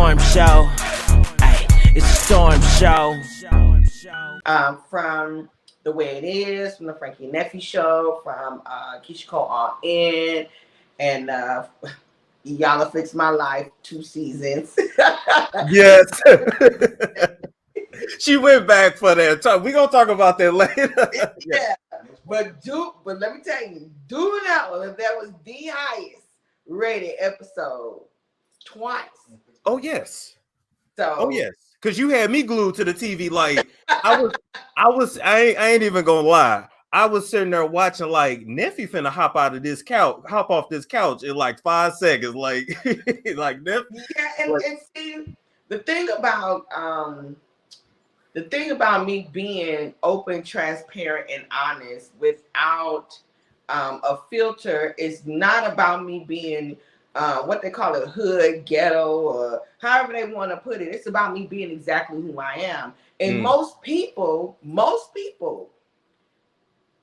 storm show. Ay, it's a storm show. From The Way It Is, from the Frankie and Neffe show, from Keisha Cole All In, and Iyanla Fix My Life 2 seasons. Yes. She went back for that. We're gonna talk about that later. Yeah. But let me tell you, do know that that was the highest rated episode twice. Oh yes. So Oh yes. Cause you had me glued to the TV. Like I ain't even gonna lie. I was sitting there watching like Neffy finna hop off this couch in like 5 seconds. Like like Neffy. Yeah, and see the thing about me being open, transparent, and honest without a filter is not about me being what they call it, hood, ghetto, or however they want to put it. It's about me being exactly who I am. And most people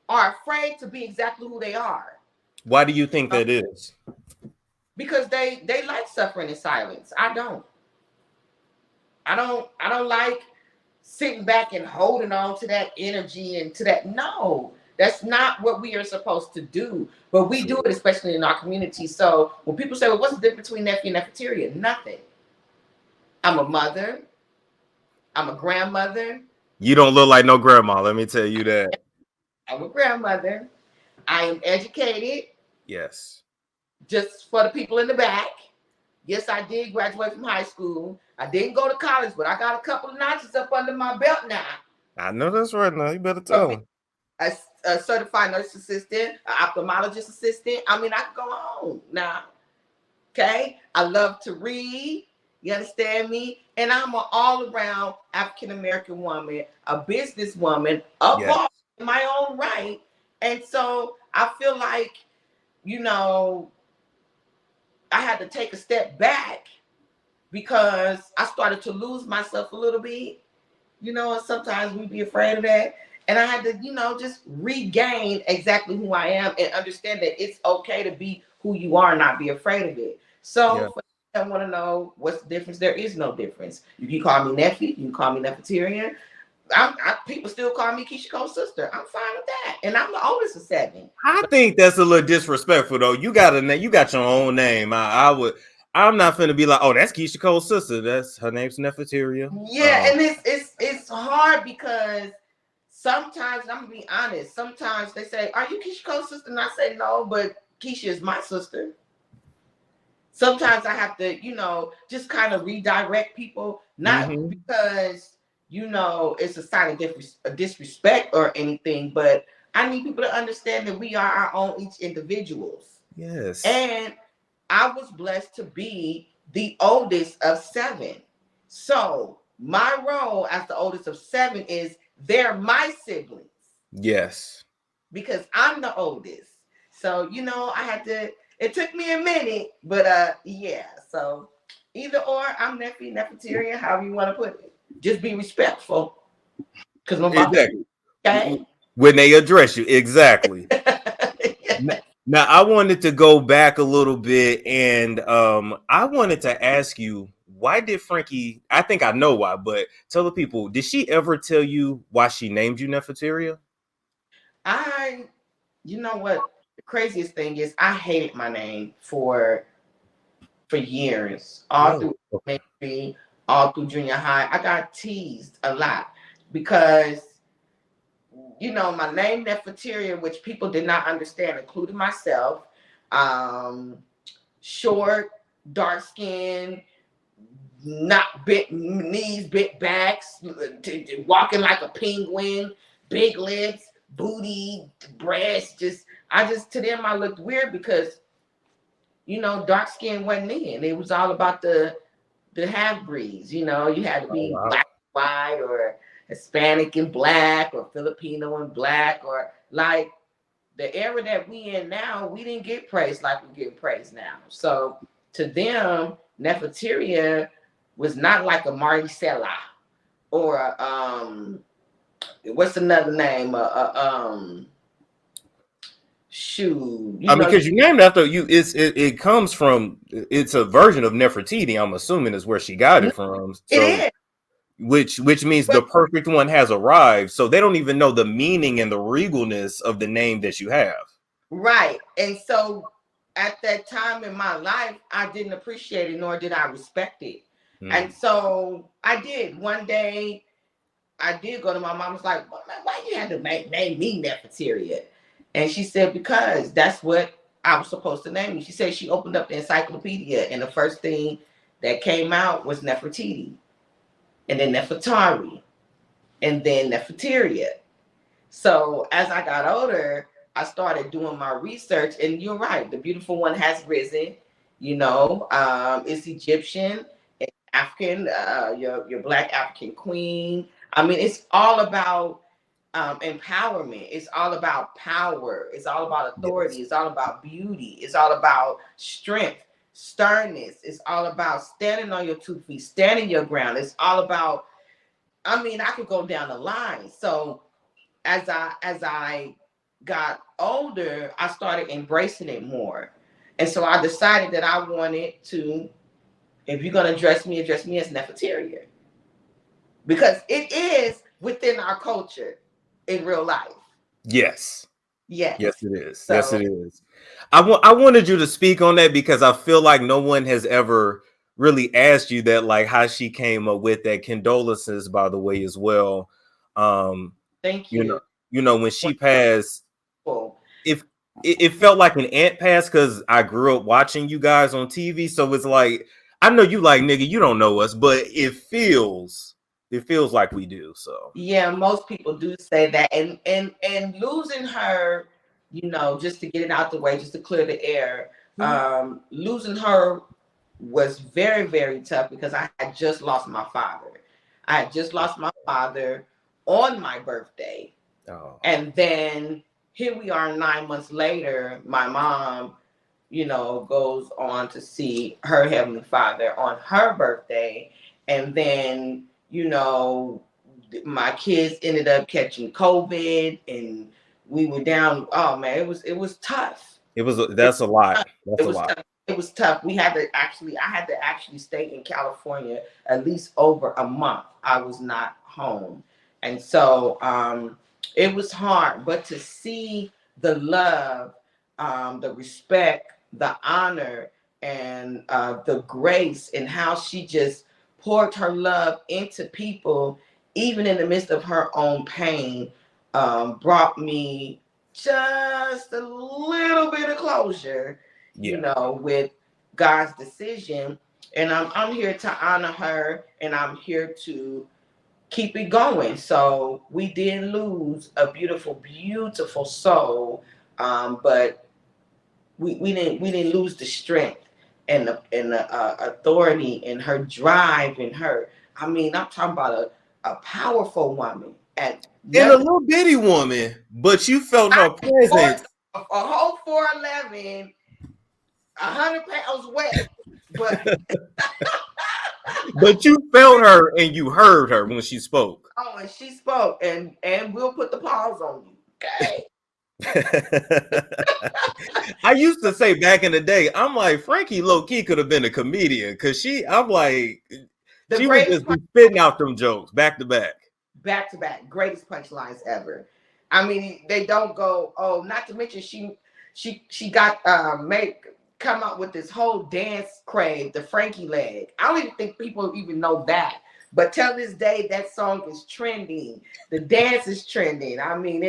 are afraid to be exactly who they are. Why do you think that is? Because they like suffering in silence. I don't like sitting back and holding on to that energy and to that. No, that's not what we are supposed to do. But we do it, especially in our community. So when people say, well, what's the difference between Neffe and Neffeteria? Nothing. I'm a mother. I'm a grandmother. You don't look like no grandma, let me tell you that. I'm a grandmother. I am educated. Yes. Just for the people in the back. Yes, I did graduate from high school. I didn't go to college, but I got a couple of notches up under my belt now. I know that's right now. You better tell them. A certified nurse assistant, an ophthalmologist assistant. I mean, I could go on now. Okay? I love to read. You understand me? And I'm an all-around African-American woman, a businesswoman, boss in my own right. And so I feel like, I had to take a step back because I started to lose myself a little bit. And sometimes we be afraid of that. And I had to, just regain exactly who I am and understand that it's okay to be who you are and not be afraid of it. So I want to know what's the difference. There is no difference. You can call me Neffe. You can call me Neffeteria. People still call me Keisha Cole's sister. I'm fine with that. And I'm the oldest of 7. I think that's a little disrespectful, though. You got your own name. I'm not finna be like, oh, that's Keisha Cole's sister. That's her name's Neffeteria. Yeah, and it's hard because sometimes, I'm gonna be honest, sometimes they say, are you Keisha Cole's sister? And I say no, but Keisha is my sister. Sometimes I have to, just kind of redirect people, not because, it's a sign of disrespect or anything, but I need people to understand that we are our own each individuals. Yes. And I was blessed to be the oldest of 7. So my role as the oldest of 7 is they're my siblings. Yes. Because I'm the oldest. So, I had to, it took me a minute, but yeah. So either or, I'm Neffe, Neffeteria, however you want to put it. Just be respectful. Because exactly. Okay. When they address you, exactly. Now, I wanted to go back a little bit, and I wanted to ask you, why did Frankie, I think I know why, but tell the people, did she ever tell you why she named you Neffeteria? You know what? The craziest thing is I hated my name for years. All through maybe all through junior high. I got teased a lot because my name Neffeteria, which people did not understand, including myself. Short, dark skin, not bent knees, bent backs, walking like a penguin, big lips, booty, breasts. To them I looked weird because dark skin wasn't in. It was all about the half breeds. You had to be black and white, or Hispanic and black, or Filipino and black, or like the era that we in now, we didn't get praised like we get praised now. So to them, Neffeteria was not like a Maricela or what's another name? Shoot, I mean, because you named after you, it comes from, it's a version of Nefertiti. I'm assuming is where she got it from. it So, is. which means the perfect one has arrived. So they don't even know the meaning and the regalness of the name that you have. Right. And so at that time in my life, I didn't appreciate it, nor did I respect it. And so I did. One day, I did go to my mom. Was like, why you had to name me Neffeteria? And she said, because that's what I was supposed to name me. She said she opened up the encyclopedia, and the first thing that came out was Neffertiti, and then Neffetari, and then Neffeteria. So as I got older, I started doing my research, and you're right, the beautiful one has risen. It's Egyptian, it's African, your Black African queen. I mean, it's all about empowerment. It's all about power. It's all about authority. Yes. It's all about beauty. It's all about strength, sternness. It's all about standing on your 2 feet, standing your ground. It's all about. I mean, I could go down the line. So as I got older, I started embracing it more. And so I decided that I wanted to, if you're going to address me as Neffeteria. Because it is within our culture in real life. Yes. Yes. Yes, it is. So, yes, it is. I wanted you to speak on that because I feel like no one has ever really asked you that, like how she came up with that. Condolences, by the way, as well. Thank you. When she passed, if it felt like an aunt passed because I grew up watching you guys on TV. So it's like, I know you like, nigga, you don't know us, but it feels like we do. So yeah, most people do say that, and losing her, just to get it out the way, just to clear the air. Losing her was very, very tough because I had just lost my father. I had just lost my father on my birthday. Oh. And then here we are 9 months later, my mom, goes on to see her Heavenly Father on her birthday. And then, my kids ended up catching COVID and we were down. Oh man, it was tough. That's a lot. That's a lot. Tough. It was tough. I had to actually stay in California at least over a month. I was not home. And so it was hard, but to see the love, the respect, the honor, and the grace, and how she just poured her love into people, even in the midst of her own pain, brought me just a little bit of closure, with God's decision. And I'm here to honor her, and I'm here to keep it going. So we did lose a beautiful, beautiful soul, but we didn't lose the strength and the authority and her drive and her. I mean, I'm talking about a powerful woman and a little bitty woman, but you felt her presence. A whole 4'11", 100 pounds wet, but but you felt her and you heard her when she spoke. Oh, and she spoke, and we'll put the pause on you, okay? I used to say back in the day, I'm like, Frankie low key could have been a comedian because she was just spitting out them jokes back to back, greatest punchlines ever. I mean, they don't go. Oh, not to mention she got come out with this whole dance crave, the Frankie leg. I don't even think people even know that. But till this day, that song is trending. The dance is trending. I mean,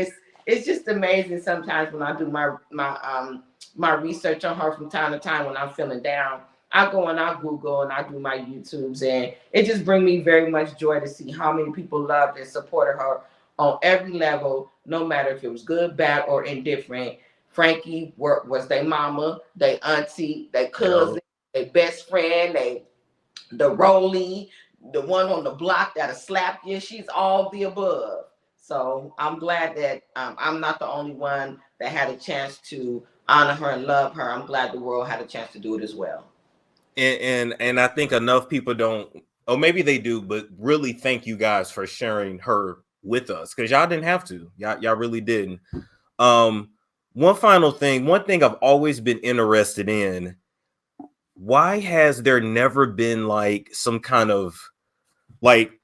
it's just amazing sometimes when I do my research on her from time to time when I'm feeling down. I go and I Google and I do my YouTubes, and it just brings me very much joy to see how many people loved and supported her on every level, no matter if it was good, bad, or indifferent. Frankie was their mama, their auntie, their cousin, their best friend, the rollie, the one on the block that'll slap you. She's all the above. So I'm glad that I'm not the only one that had a chance to honor her and love her. I'm glad the world had a chance to do it as well. And I think enough people don't, or maybe they do, but really thank you guys for sharing her with us because y'all didn't have to. Y'all really didn't. one final thing, one thing I've always been interested in, why has there never been like some kind of like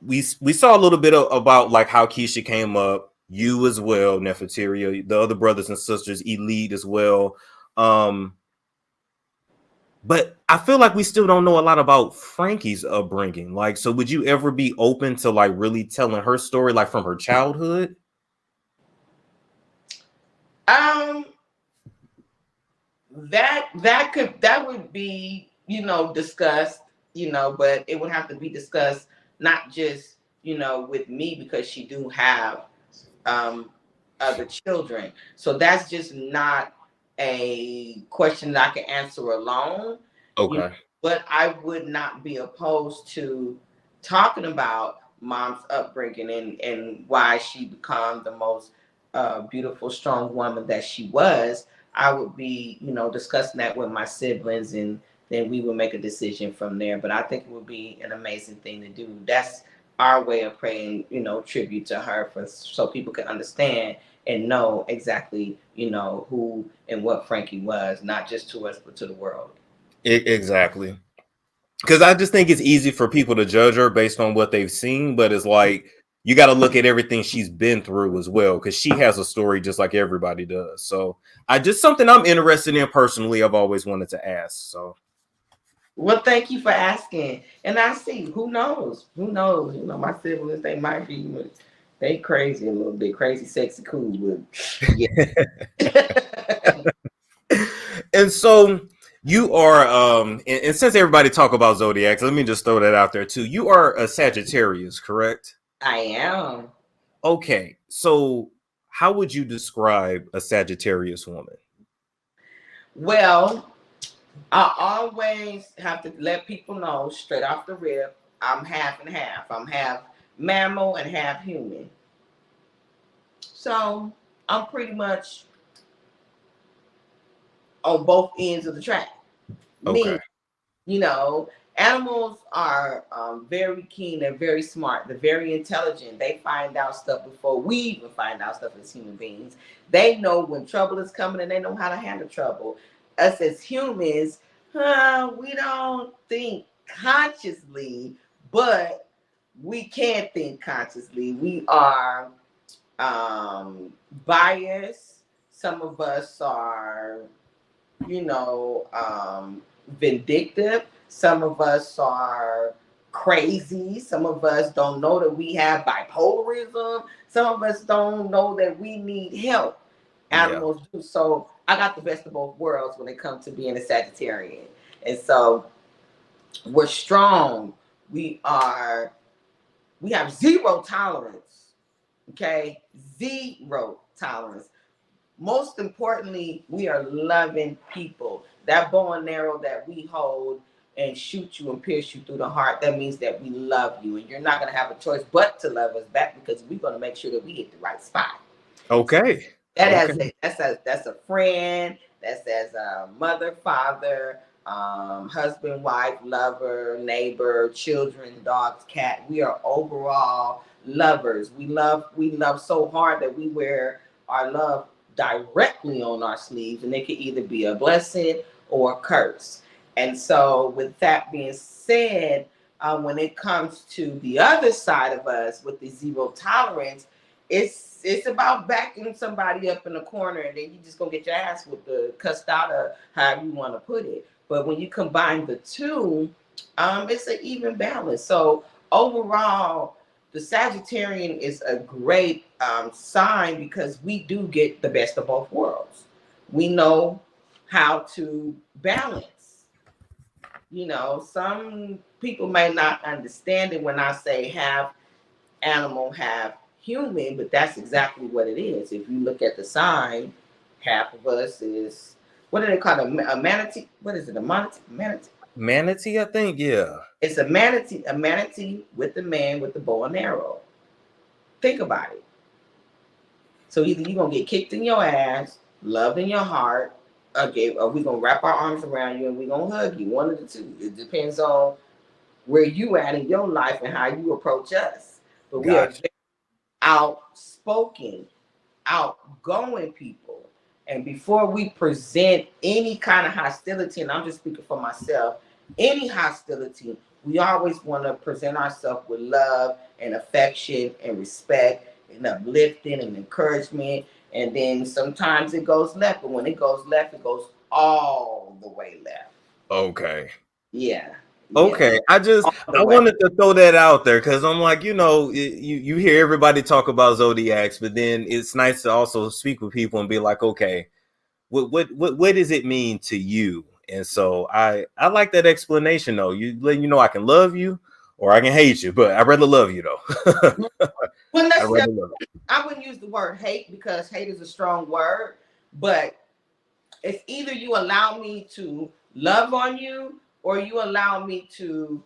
we saw a little bit about like how Keisha came up, you as well, Neffeteria, the other brothers and sisters, Elite as well. But I feel like we still don't know a lot about Frankie's upbringing. Like, so would you ever be open to like really telling her story, like from her childhood? That would be, discussed, but it would have to be discussed not just, with me, because she do have other children. So that's just not a question that I can answer alone. Okay. But I would not be opposed to talking about mom's upbringing and why she became the most beautiful, strong woman that she was. I would be, discussing that with my siblings, and then we would make a decision from there. But I think it would be an amazing thing to do. That's our way of paying, tribute to her, so people can understand and know exactly, who and what Frankie was, not just to us, but to the world. Exactly. Because I just think it's easy for people to judge her based on what they've seen, but it's like you got to look at everything she's been through as well, because she has a story just like everybody does. So I just something I'm interested in personally. I've always wanted to ask. So, well, thank you for asking. And I see, who knows? Who knows? My siblings, they might be, they crazy a little bit, crazy, sexy, cool. But yeah. And so you are, and since everybody talk about zodiacs, let me just throw that out there too. You are a Sagittarius, correct? I am. Okay, so how would you describe a Sagittarius woman? Well, I always have to let people know straight off the rip, I'm half and half. I'm half mammal and half human. So I'm pretty much on both ends of the track. Okay. Me, animals are very keen. They're very smart. They're very intelligent. They find out stuff before we even find out stuff as human beings. They know when trouble is coming, and they know how to handle trouble. Us as humans, we don't think consciously, but we can think consciously. We are biased. Some of us are, vindictive. Some of us are crazy. Some of us don't know that we have bipolarism. Some of us don't know that we need help. Animals do. So I got the best of both worlds when it comes to being a Sagittarian. And so we're strong. We have zero tolerance. Okay? Zero tolerance. Most importantly, we are loving people. That bow and arrow that we hold and shoot you and pierce you through the heart, that means that we love you. And you're not going to have a choice but to love us back, because we're going to make sure that we hit the right spot. Okay. That's a friend. That's as a mother, father, husband, wife, lover, neighbor, children, dogs, cat. We are overall lovers. We love so hard that we wear our love directly on our sleeves, and it could either be a blessing or a curse. And so, with that being said, when it comes to the other side of us with the zero tolerance, it's about backing somebody up in the corner, and then you just gonna get your ass with the cussed out, or however you want to put it. But when you combine the two, it's an even balance. So overall, the Sagittarian is a great sign, because we do get the best of both worlds. We know how to balance. Some people may not understand it when I say half animal, half human, but that's exactly what it is. If you look at the sign, half of us is, what do they call it? A manatee? What is it? A manatee? Manatee, I think. Yeah. It's a manatee with the man with the bow and arrow. Think about it. So either you're going to get kicked in your ass, loved in your heart, okay, or we're going to wrap our arms around you and we're going to hug you. One of the two. It depends on where you at in your life and how you approach us. But we are very outspoken, outgoing people. And before we present any kind of hostility, and I'm just speaking for myself, any hostility, we always want to present ourselves with love and affection and respect and uplifting and encouragement. And then sometimes it goes left, but when it goes left, it goes all the way left. Okay. Yeah. Okay, I wanted to throw that out there because I'm like, you hear everybody talk about zodiacs, but then it's nice to also speak with people and be like, okay, what does it mean to you? And so I like that explanation though. You let I can love you or I can hate you, but I'd rather love you though. I wouldn't use the word hate because hate is a strong word, but it's either you allow me to love on you or you allow me to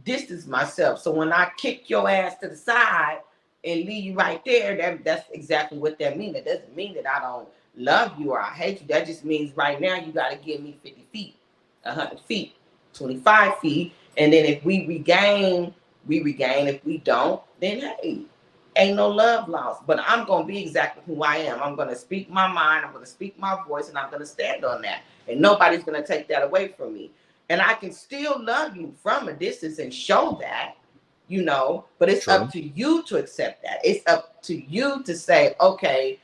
distance myself. So when I kick your ass to the side and leave you right there, that's exactly what that means. It doesn't mean that I don't love you or I hate you. That just means right now you got to give me 50 feet, 100 feet, 25 feet. And then if we regain, we regain. If we don't, then hey, ain't no love lost. But I'm going to be exactly who I am. I'm going to speak my mind. I'm going to speak my voice, and I'm going to stand on that. And nobody's going to take that away from me. And I can still love you from a distance and show that, but it's up to you to accept that. It's up to you to say, okay,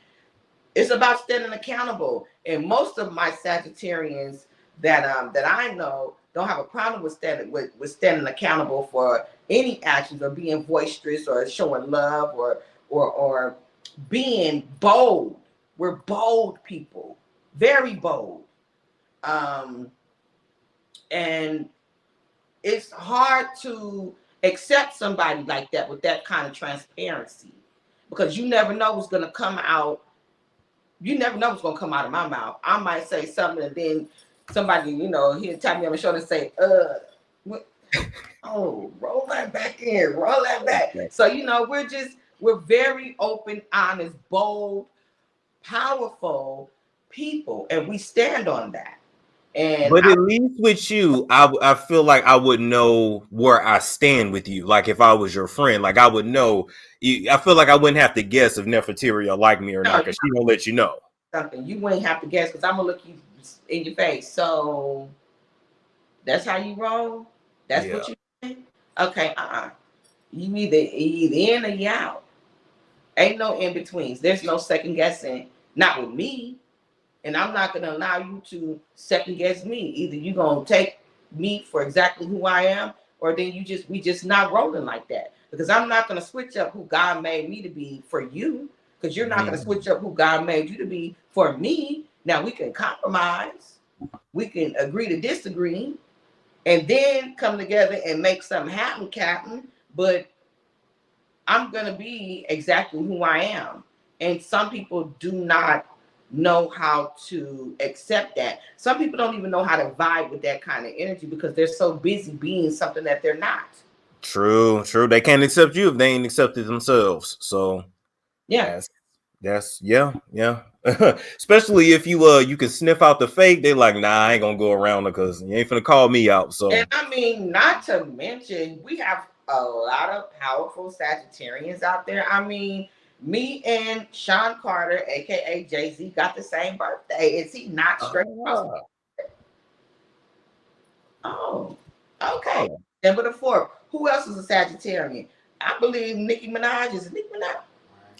it's about standing accountable. And most of my Sagittarians that I know don't have a problem with standing accountable for any actions or being boisterous or showing love or being bold. We're bold people, very bold. And it's hard to accept somebody like that with that kind of transparency because you never know what's going to come out. You never know what's going to come out of my mouth. I might say something and then somebody, he'll tap me on the shoulder and say, what? Oh, roll that back in, roll that back. So, we're very open, honest, bold, powerful people, and we stand on that. But at least with you, I feel like I would know where I stand with you. Like if I was your friend, like I would know. I feel like I wouldn't have to guess if Neffeteria like me or not, because she gonna let you know. Something you wouldn't have to guess because I'm gonna look you in your face. So that's how you roll. That's what you think. Okay, You either in or you out. Ain't no in betweens. There's no second guessing. Not with me. And I'm not going to allow you to second guess me. Either you're going to take me for exactly who I am, or then we just not rolling like that. Because I'm not going to switch up who God made me to be for you. Because you're not going to switch up who God made you to be for me. Now we can compromise. We can agree to disagree. And then come together and make something happen, Captain. But I'm going to be exactly who I am. And some people do not know how to accept that. Some people don't even know how to vibe with that kind of energy because they're so busy being something that they're not. True. They can't accept you if they ain't accepted themselves. So that's especially if you can sniff out the fake. They're like, nah, I ain't gonna go around because you ain't finna call me out. So, and I mean, not to mention, we have a lot of powerful Sagittarians out there. I mean, me and Sean Carter, aka Jay-Z, got the same birthday. Is he not straight? Oh, okay. December the 4th. Who else is a Sagittarian? I believe Nicki Minaj is. Nicki Minaj?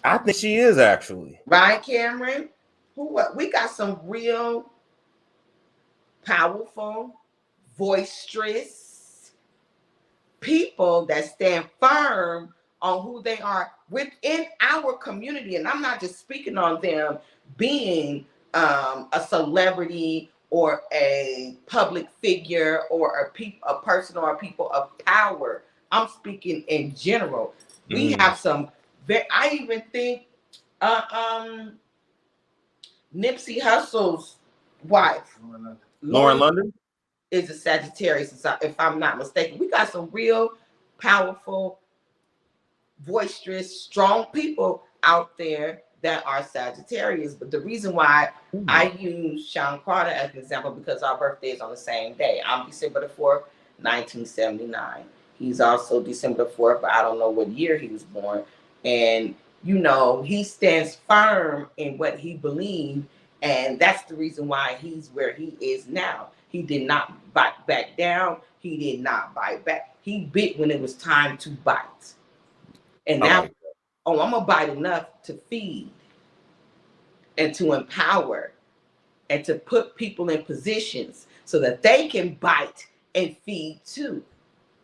I think she is actually. Ryan Cameron. We got some real powerful, boisterous people that stand firm on who they are within our community. And I'm not just speaking on them being a celebrity or a public figure or a person or a people of power. I'm speaking in general. We have some, I even think Nipsey Hussle's wife, Lauren London, is a Sagittarius, if I'm not mistaken. We got some real powerful, boisterous, strong people out there that are Sagittarius. But the reason why I use Sean Carter as an example because our birthday is on the same day. I'm December the 4th, 1979. He's also December the 4th, but I don't know what year he was born. And you know, he stands firm in what he believed, and that's the reason why he's where he is now. He did not bite back down. He did not bite back. He bit when it was time to bite. And now, oh, I'm gonna bite enough to feed and to empower and to put people in positions so that they can bite and feed too.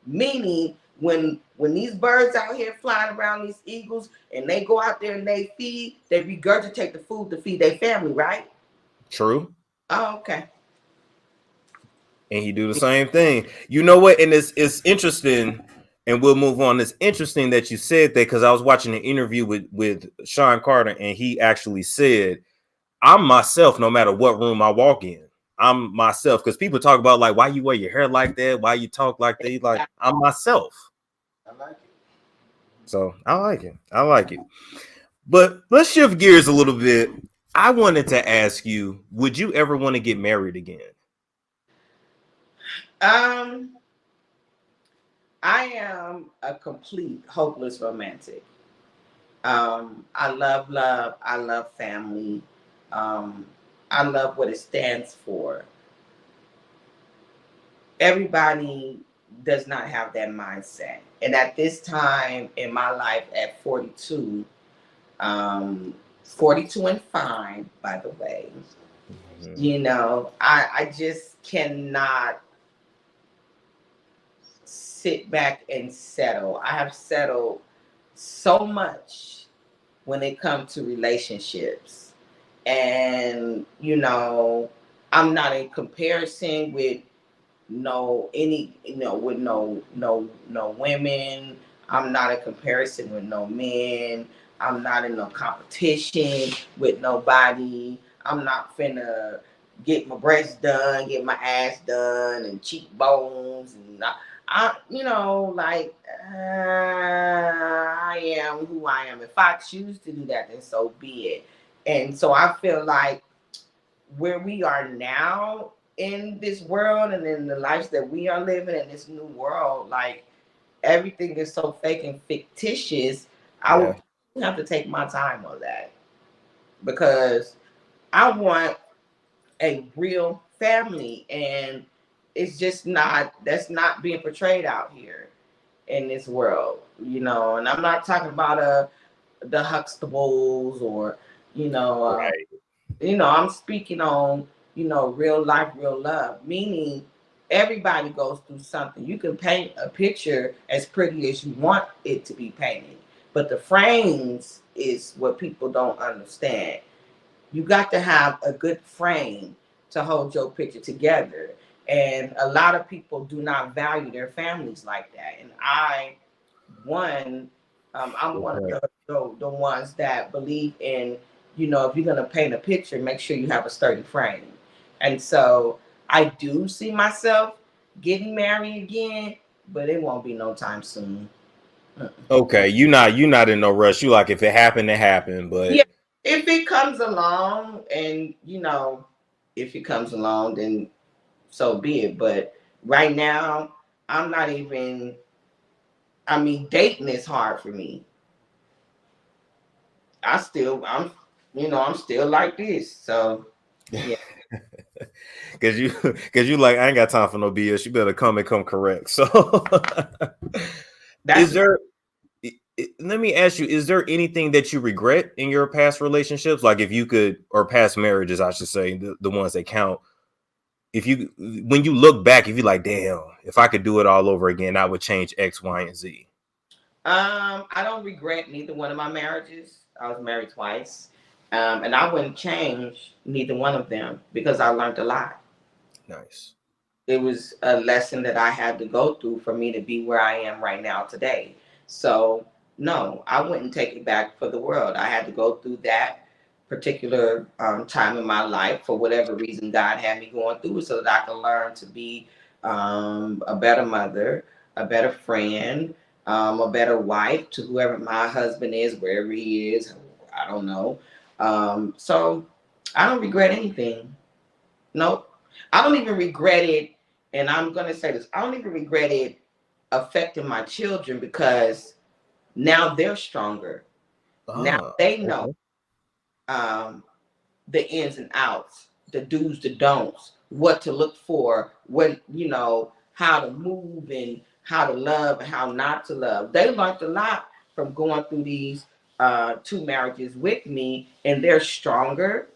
Meaning, when these birds out here flying around, these eagles, and they go out there and they feed, they regurgitate the food to feed their family, right? True. Oh, okay. And he do the same thing. You know what? And it's interesting, and we'll move on. It's interesting that you said that, because I was watching an interview with Sean Carter, and he actually said, I'm myself no matter what room I walk in. I'm myself. Because people talk about, like, why you wear your hair like that? Why you talk like that? Like, I'm myself. I like it. So I like it. I like it. But let's shift gears a little bit. I wanted to ask you, would you ever want to get married again? I am a complete hopeless romantic. I love love. I love family. I love what it stands for. Everybody does not have that mindset. And at this time in my life at 42, 42 and fine, by the way, you know, I just cannot sit back and settle. I have settled so much when it comes to relationships. And, you know, I'm not in comparison with with no women. I'm not in comparison with no men. I'm not in no competition with nobody. I'm not finna get my breasts done, get my ass done, and cheekbones, and I am who I am. If I choose to do that, then so be it. And so I feel like where we are now in this world and in the lives that we are living in this new world, like everything is so fake and fictitious. I would have to take my time on that, because I want a real family, and it's just that's not being portrayed out here in this world, you know. And I'm not talking about the Huxtables or Right. I'm speaking on real life, real love, meaning everybody goes through something. You can paint a picture as pretty as you want it to be painted, but the frames is what people don't understand. You got to have a good frame to hold your picture together. And a lot of people do not value their families like that. And I'm one of the ones that believe in, if you're going to paint a picture, make sure you have a sturdy frame. And so I do see myself getting married again, but it won't be no time soon. Okay, you're not in no rush. You like, if it happened, it happened. But yeah, if it comes along, and if it comes along, then so be it. But right now, I'm not even. I mean, dating is hard for me. I'm still like this. So yeah. Cause you like, I ain't got time for no BS. You better come correct. So let me ask you, is there anything that you regret in your past relationships? Like, if you could, or past marriages, I should say, the ones that count. When you look back, if you're like, damn, if I could do it all over again, I would change X, Y, and Z. I don't regret neither one of my marriages. I was married twice. And I wouldn't change neither one of them, because I learned a lot. Nice. It was a lesson that I had to go through for me to be where I am right now today. So no, I wouldn't take it back for the world. I had to go through that particular time in my life for whatever reason God had me going through, so that I could learn to be a better mother, a better friend, a better wife to whoever my husband is, wherever he is. I don't know. So I don't regret anything. Nope. I don't even regret it. And I'm going to say this. I don't even regret it affecting my children, because now they're stronger. Now Ah, they know okay. the ins and outs, the do's, the don'ts, what to look for, when, how to move and how to love and how not to love. They learned a lot from going through these 2 marriages with me, and they're stronger.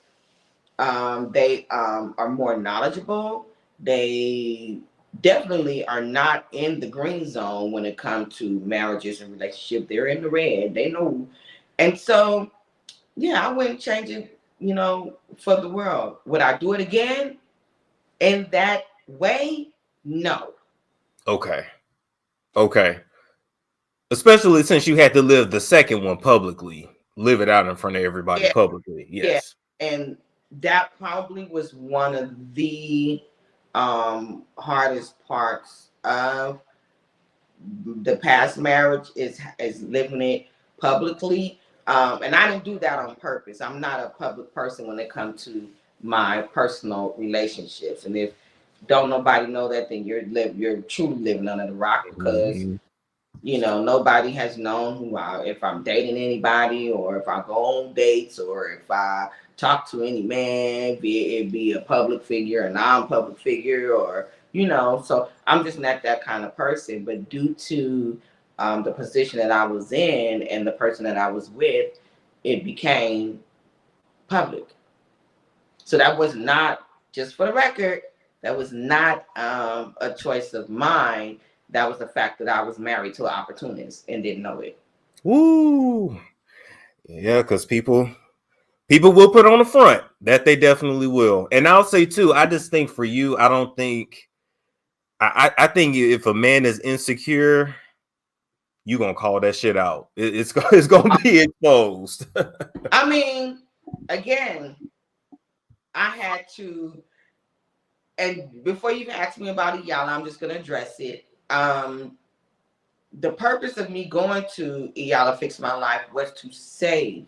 They are more knowledgeable. They definitely are not in the green zone when it comes to marriages and relationships. They're in the red. They know. And so, yeah, I wouldn't change it, for the world. Would I do it again in that way? No. Okay. Okay. Especially since you had to live the second one publicly, live it out in front of everybody Yeah, publicly. yeah. Yes. And that probably was one of the hardest parts of the past marriage is living it publicly. And I didn't do that on purpose. I'm not a public person when it comes to my personal relationships. And if don't nobody know that, then you're truly living under the rock, because Mhm. nobody has known if I'm dating anybody, or if I go on dates, or if I talk to any man, be it be a public figure, a non-public figure, or so I'm just not that kind of person. But due to the position that I was in and the person that I was with, it became public. So that was not, just for the record, that was not a choice of mine. That was the fact that I was married to an opportunist and didn't know it. Woo. Yeah, because people will put on the front. That they definitely will. And I'll say too, I just think for you, I don't think I think if a man is insecure, you gonna call that shit out. It's gonna be exposed. I mean, again, I had to, and before you even ask me about it, y'all, I'm just gonna address it. The purpose of me going to Iyanla Fix My Life was to save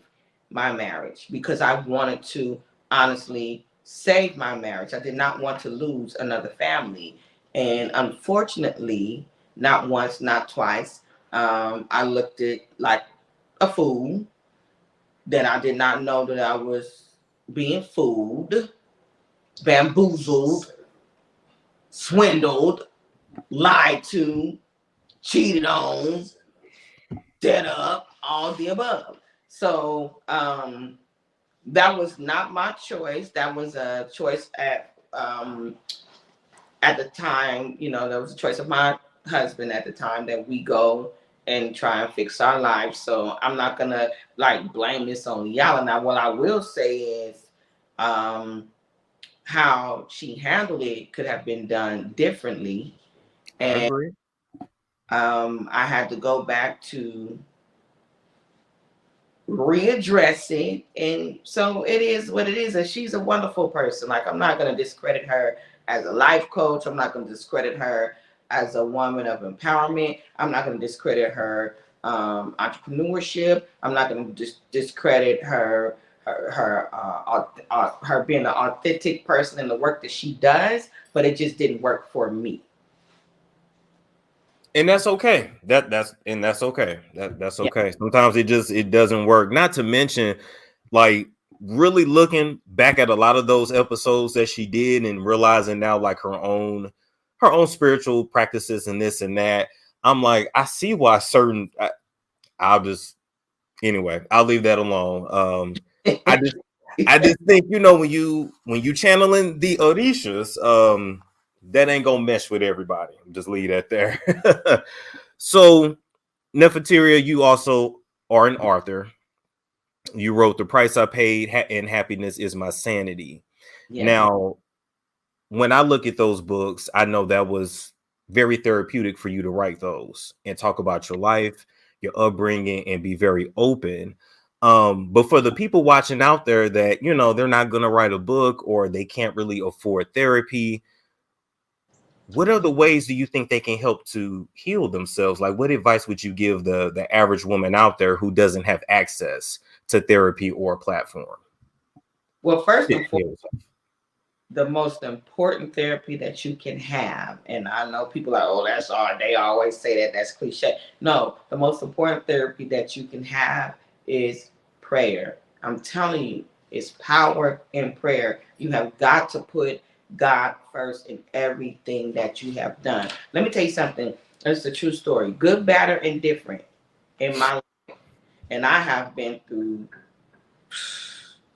my marriage, because I wanted to honestly save my marriage. I did not want to lose another family. And unfortunately, not once, not twice, I looked at like a fool, that I did not know that I was being fooled, bamboozled, swindled, lied to, cheated on, set up, all the above. So that was not my choice. That was a choice at the time. That was a choice of my husband at the time, that we go and try and fix our lives. So I'm not gonna blame this on Iyanla. Now, what I will say is, how she handled it could have been done differently, I and agree. I had to go back to readdress it. And so it is what it is. And she's a wonderful person. Like, I'm not going to discredit her as a life coach. I'm not going to discredit her as a woman of empowerment. I'm not going to discredit her entrepreneurship. I'm not going to discredit her being an authentic person in the work that she does. But it just didn't work for me. And that's okay. That's okay. That's Yeah. okay. Sometimes it doesn't work. Not to mention, like, really looking back at a lot of those episodes that she did and realizing now, like, her own spiritual practices and this and that. I'm like, I see why certain I'll just anyway, I'll leave that alone. I just think, when you channeling the Orishas, that ain't gonna mesh with everybody. Just leave that there. So, Neffeteria, you also are an author. You wrote "The Price I Paid and Happiness Is My Sanity." Yes. Now, when I look at those books, I know that was very therapeutic for you to write those and talk about your life, your upbringing, and be very open. But for the people watching out there that, they're not going to write a book or they can't really afford therapy, what are the ways do you think they can help to heal themselves? Like, what advice would you give the average woman out there who doesn't have access to therapy or a platform? Well, first Yeah. and foremost, the most important therapy that you can have, and I know people are, oh, that's all, they always say that, that's cliche. No, the most important therapy that you can have is prayer. I'm telling you, it's power in prayer. You have got to put God first in everything that you have done. Let me tell you something. It's a true story. Good, bad, or indifferent in my life. And I have been through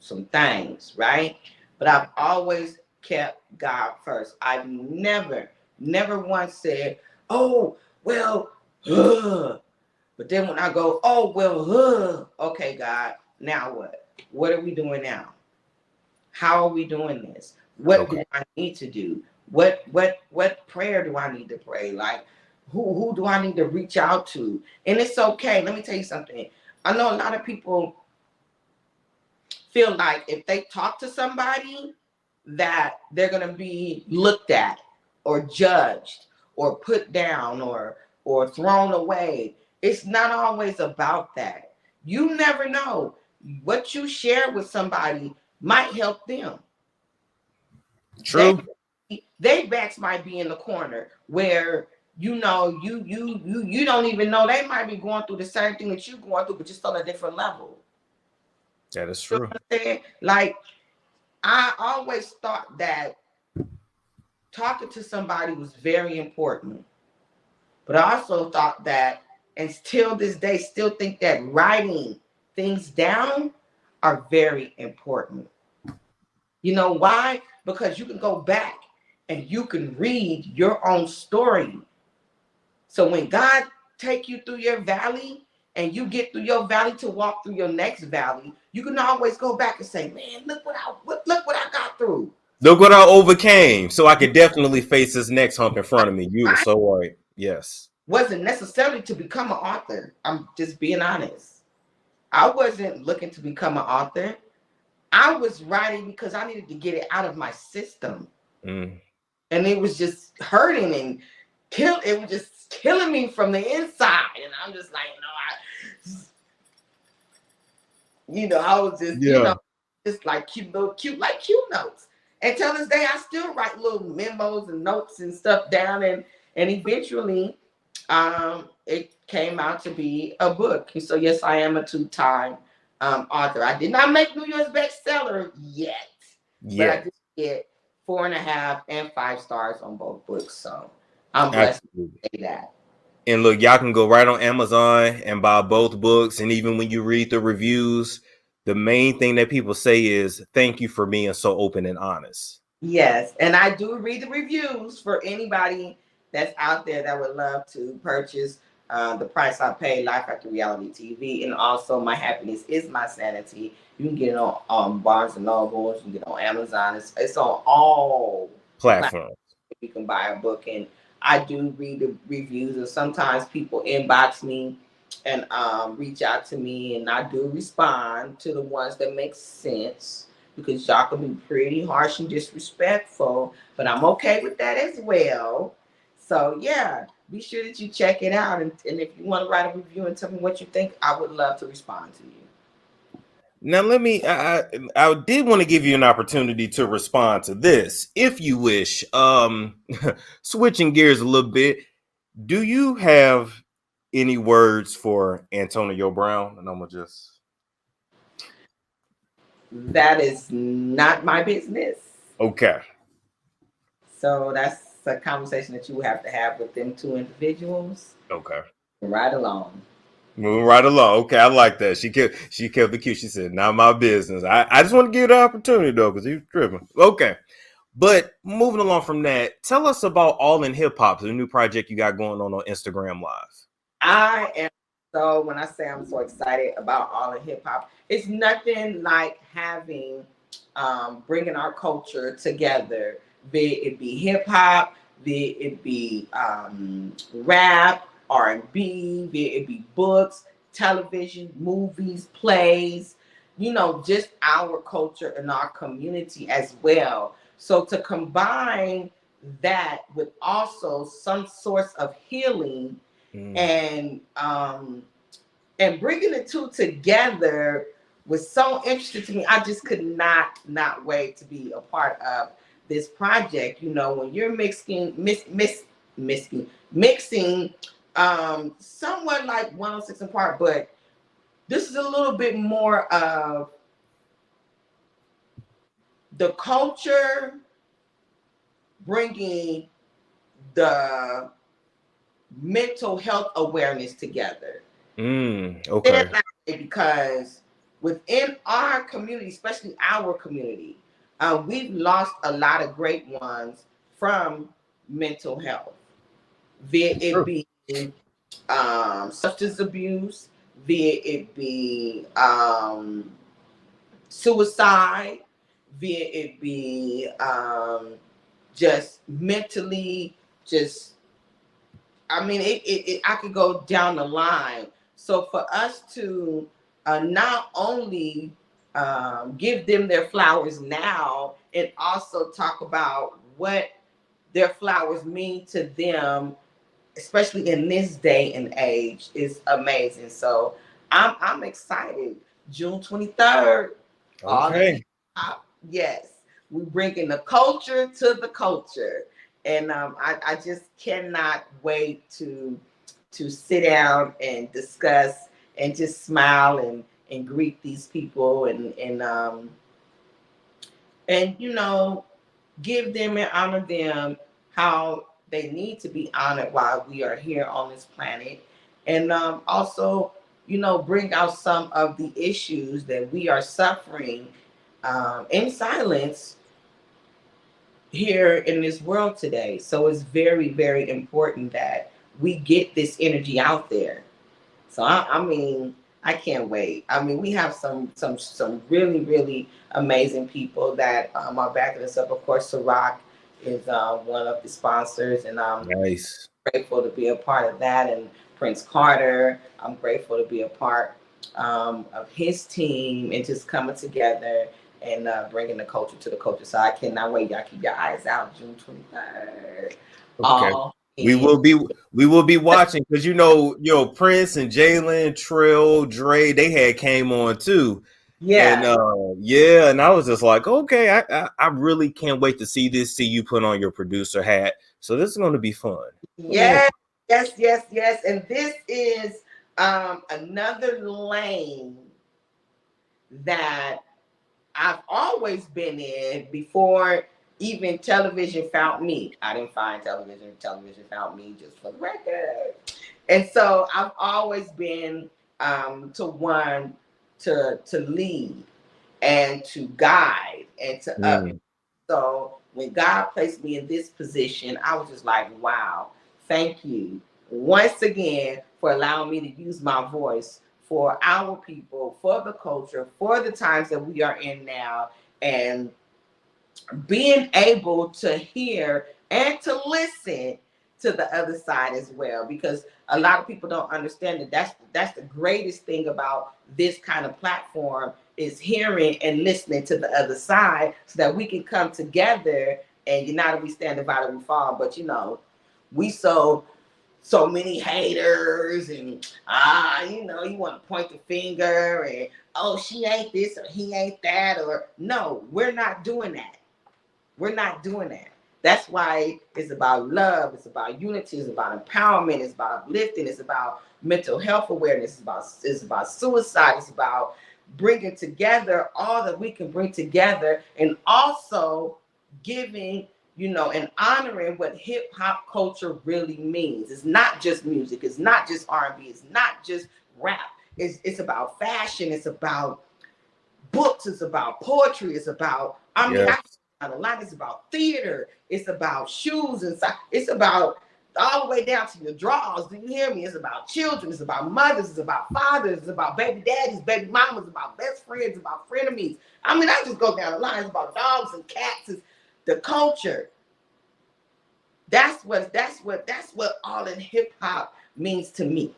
some things, right? But I've always kept God first. I've never once said, oh, well, but then when I go, oh, well, okay, God, now what? What are we doing now? How are we doing this? What do I need to do? What prayer do I need to pray? Like, who do I need to reach out to? And it's okay. Let me tell you something. I know a lot of people feel like if they talk to somebody that they're going to be looked at or judged or put down or thrown away. It's not always about that. You never know. What you share with somebody might help them. True. Their backs might be in the corner where you don't even know they might be going through the same thing that you're going through, but just on a different level. That is true. You know, like, I always thought that talking to somebody was very important. But I also thought that, and still this day, still think that writing things down are very important. You know why? Because you can go back and you can read your own story. So when God take you through your valley and you get through your valley to walk through your next valley, you can always go back and say, man, look what I got through. Look what I overcame. So I could definitely face this next hump in front of me. You were so right. Yes. Wasn't necessarily to become an author. I'm just being honest. I wasn't looking to become an author. I was writing because I needed to get it out of my system. And it was just hurting and it was just killing me from the inside. And I'm just like, I was just, just like cute notes. And till this day, I still write little memos and notes and stuff down. And eventually, it came out to be a book. So yes, I am a 2-time author. I did not make New York's bestseller yet, but I did get 4.5 and 5 stars on both books. So I'm blessed to say that. And look, y'all can go right on Amazon and buy both books. And even when you read the reviews, the main thing that people say is thank you for being so open and honest. Yes, and I do read the reviews for anybody that's out there that would love to purchase The Price I Pay, Life After Reality TV, and also My Happiness Is My Sanity. You can get it on Barnes & Noble. You can get it on Amazon. It's on all platforms. You can buy a book, and I do read the reviews, and sometimes people inbox me and reach out to me, and I do respond to the ones that make sense, because y'all can be pretty harsh and disrespectful, but I'm okay with that as well. So yeah, be sure that you check it out, and if you want to write a review and tell me what you think, I would love to respond to you. Now let me, I did want to give you an opportunity to respond to this, if you wish. Switching gears a little bit, do you have any words for Antonio Brown? And I'm gonna just... That is not my business. Okay. So that's a conversation that you would have to have with them 2 individuals. Okay. Right along. Moving right along. Okay, I like that. She kept it cute. She said, "Not my business." I just want to give you the opportunity though, because you're tripping. Okay. But moving along from that, tell us about All in Hip Hop, the new project you got going on Instagram Live. When I say I'm so excited about All in Hip Hop, it's nothing like having, bringing our culture together, be it be hip hop, be it be rap, R&B, be it be books, television, movies, plays, just our culture and our community as well. So to combine that with also some source of healing and bringing the 2 together was so interesting to me. I just could not wait to be a part of this project. When you're mixing somewhat like 106 & Park, but this is a little bit more of the culture bringing the mental health awareness together. Okay. Because within our community, especially our community, we've lost a lot of great ones from mental health, via it be substance abuse, via it be suicide, via it be just mentally, just, I mean, I could go down the line. So for us to not only give them their flowers now, and also talk about what their flowers mean to them, especially in this day and age, is amazing. So I'm excited. June 23rd. Okay. Yes, we bringing the culture to the culture, and I just cannot wait to sit down and discuss and just smile and greet these people and you know, give them and honor them how they need to be honored while we are here on this planet, and also, you know, bring out some of the issues that we are suffering in silence here in this world today. So it's very, very important that we get this energy out there. So I mean, I can't wait. I mean, we have some really, really amazing people that are backing us up. Of course, Ciroc is one of the sponsors, and I'm Nice. grateful to be a part of that. And Prince Carter, I'm grateful to be a part of his team and just coming together and bringing the culture to the culture. So I cannot wait. Y'all keep your eyes out, June 23rd. Okay. We will be watching, because you know Prince and Jalen, Trill, Dre, they had came on too. Yeah. And and I was just like, okay, I really can't wait to see you put on your producer hat. So this is going to be fun. Yes. And this is another lane that I've always been in before even television found me. I didn't find television. Television found me, just for the record. And so I've always been to lead and to guide and to up. So when God placed me in this position, I was just like, wow, thank you once again for allowing me to use my voice for our people, for the culture, for the times that we are in now, and being able to hear and to listen to the other side as well, because a lot of people don't understand that that's the greatest thing about this kind of platform, is hearing and listening to the other side, so that we can come together. And united we stand, divided we fall. But you know, we so many haters, and you know, you want to point the finger and, oh, she ain't this or he ain't that, or no, we're not doing that. We're not doing that. That's why it's about love, it's about unity, it's about empowerment, it's about uplifting, it's about mental health awareness, it's about suicide, it's about bringing together all that we can bring together, and also giving, you know, and honoring what hip hop culture really means. It's not just music, it's not just R&B, it's not just rap. It's about fashion, it's about books, it's about poetry, it's about, a lot. It's about theater, it's about shoes and it's about all the way down to your drawers. Do you hear me? It's about children, it's about mothers, it's about fathers, it's about baby daddies, baby mamas, it's about best friends, it's about frenemies. I mean, I just go down the line. It's about dogs and cats. It's the culture. That's what all in hip hop means to me.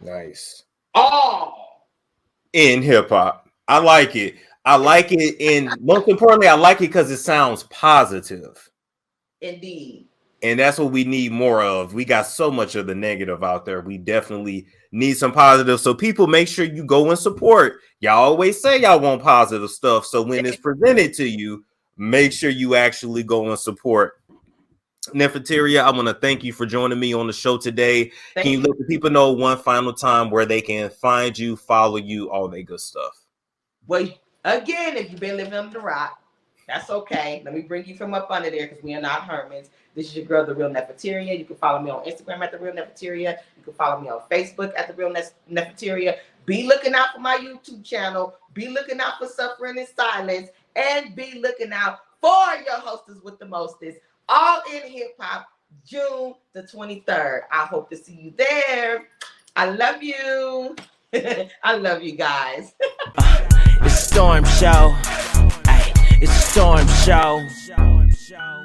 Nice. All in hip hop. I like it. And most importantly, I like it because it sounds positive. Indeed. And that's what we need more of. We got so much of the negative out there. We definitely need some positive. So people, make sure you go and support. Y'all always say y'all want positive stuff. So when it's presented to you, make sure you actually go and support. Neffeteria, I want to thank you for joining me on the show today. Thank Can you you. let the people know one final time where they can find you, follow you, all that good stuff? Well, again, if you've been living under the rock, that's okay. Let me bring you from up under there because we are not hermits. This is your girl, The Real Neffeteria. You can follow me on Instagram at The Real Neffeteria. You can follow me on Facebook at The Real Neffeteria. Be looking out for my YouTube channel. Be looking out for Suffering in Silence. And be looking out for your hostess with the mostest. All in hip hop, June the 23rd. I hope to see you there. I love you. I love you guys. It's a storm show. Ay, it's a storm show.